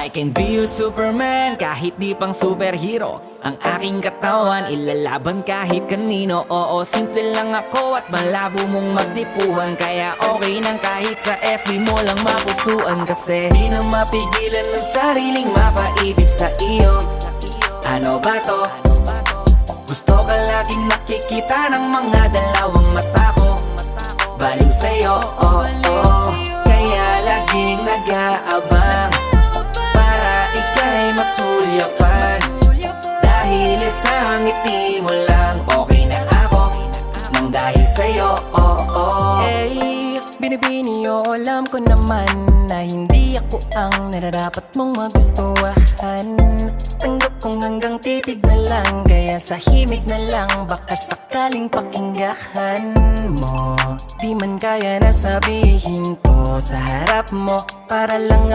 I can be your Superman, kahit di pang superhero. Ang aking katawan, ilalaban kahit kanino. Oo, simple lang ako at malabo mong magdipuhan. Kaya okay nang kahit sa FB mo lang mapusuan. Kasi di na mapigilan ng sariling mapaibig sa iyo. Ano ba to? Gusto ka laging nakikita ng mga dalawang mata ko. Baliw sa'yo, oh, oh. Kaya laging nag-aabang para ika'y masulyapan. Dahil isang ngiti mo lang, okay na ako nang dahil sa'yo, oh, oh. Hey, binibini o alam ko naman na hindi ako ang nararapat mong magustuhan. Tanggap kong hanggang titig na lang, kaya sa himig na lang baka sakaling pakinggan mo. Di man kaya na sabihin ko sa harap mo, para lang